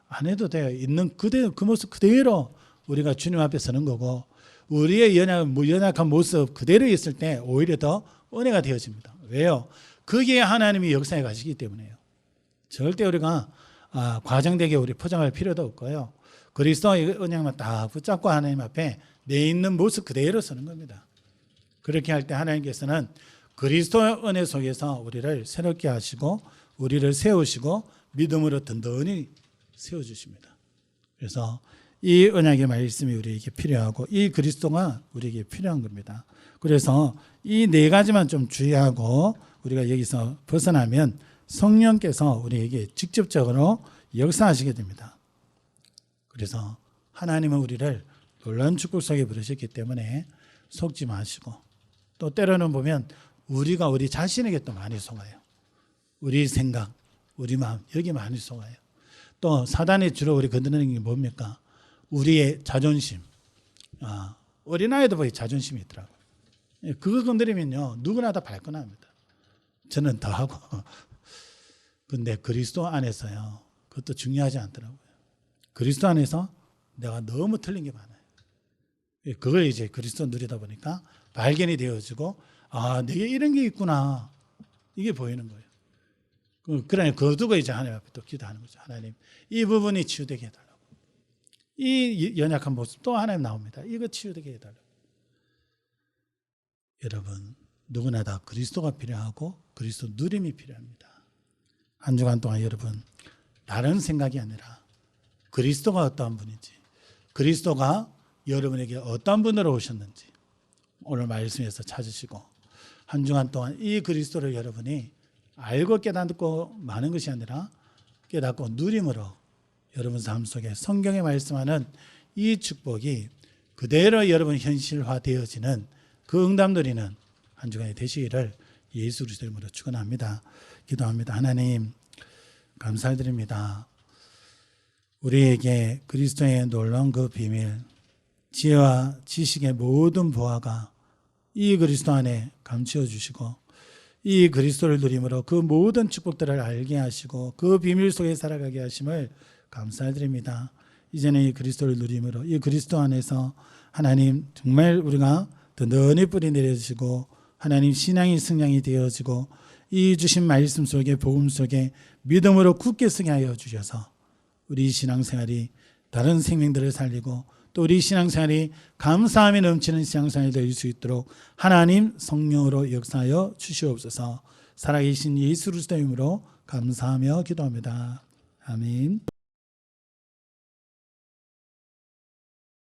안 해도 돼요. 있는 그대로 그 모습 그대로 우리가 주님 앞에 서는 거고 우리의 연약한 모습 그대로 있을 때 오히려 더 은혜가 되어집니다. 왜요? 거기에 하나님이 역사에 가시기 때문에요. 절대 우리가 과장되게 우리 포장할 필요도 없고요. 그리스도의 언약만 딱 붙잡고 하나님 앞에 내 있는 모습 그대로 서는 겁니다. 그렇게 할 때 하나님께서는 그리스도의 은혜 속에서 우리를 새롭게 하시고 우리를 세우시고 믿음으로 든든히 세워주십니다. 그래서 이 언약의 말씀이 우리에게 필요하고 이 그리스도가 우리에게 필요한 겁니다. 그래서 이 네 가지만 좀 주의하고 우리가 여기서 벗어나면 성령께서 우리에게 직접적으로 역사하시게 됩니다. 그래서 하나님은 우리를 놀라운 축복 속에 부르셨기 때문에 속지 마시고 또 때로는 보면 우리가 우리 자신에게 또 많이 속아요. 우리 생각, 우리 마음 여기 많이 속아요. 또 사단이 주로 우리 건드리는 게 뭡니까? 우리의 자존심. 어린아이도 보니 자존심이 있더라고요. 그거 건드리면요 누구나 다 발끈합니다. 저는 더 하고. 근데 그리스도 안에서요 그것도 중요하지 않더라고요. 그리스도 안에서 내가 너무 틀린 게 많아요. 그걸 이제 그리스도 누리다 보니까 발견이 되어지고 내게 이런 게 있구나 이게 보이는 거예요. 그러니 거두고 이제 하나님 앞에 또 기도하는 거죠. 하나님 이 부분이 치유되게 해달라고. 이 연약한 모습 또 하나님 나옵니다. 이거 치유되게 해달라고. 여러분 누구나 다 그리스도가 필요하고 그리스도 누림이 필요합니다. 한 주간 동안 여러분 다른 생각이 아니라 그리스도가 어떠한 분인지 그리스도가 여러분에게 어떤 분으로 오셨는지 오늘 말씀에서 찾으시고 한 주간 동안 이 그리스도를 여러분이 알고 깨닫고 마는 것이 아니라 깨닫고 누림으로 여러분 삶 속에 성경에 말씀하는 이 축복이 그대로 여러분 현실화되어지는 그 응답 누리는 한 주간이 되시기를 예수 그리스도 이름으로 축원합니다. 기도합니다. 하나님 감사드립니다. 우리에게 그리스도의 놀라운 그 비밀 지혜와 지식의 모든 보화가 이 그리스도 안에 감추어 주시고 이 그리스도를 누림으로 그 모든 축복들을 알게 하시고 그 비밀 속에 살아가게 하심을 감사드립니다. 이제는 이 그리스도를 누림으로 이 그리스도 안에서 하나님 정말 우리가 든든히 뿌리 내려주시고 하나님 신앙이 승량이 되어지고 이 주신 말씀 속에 복음 속에 믿음으로 굳게 서게 하여 주셔서 우리 신앙생활이 다른 생명들을 살리고 또 우리 신앙생활이 감사함이 넘치는 신앙생활이 될 수 있도록 하나님 성령으로 역사하여 주시옵소서. 살아계신 예수 그리스도의 이름으로 감사하며 기도합니다. 아멘.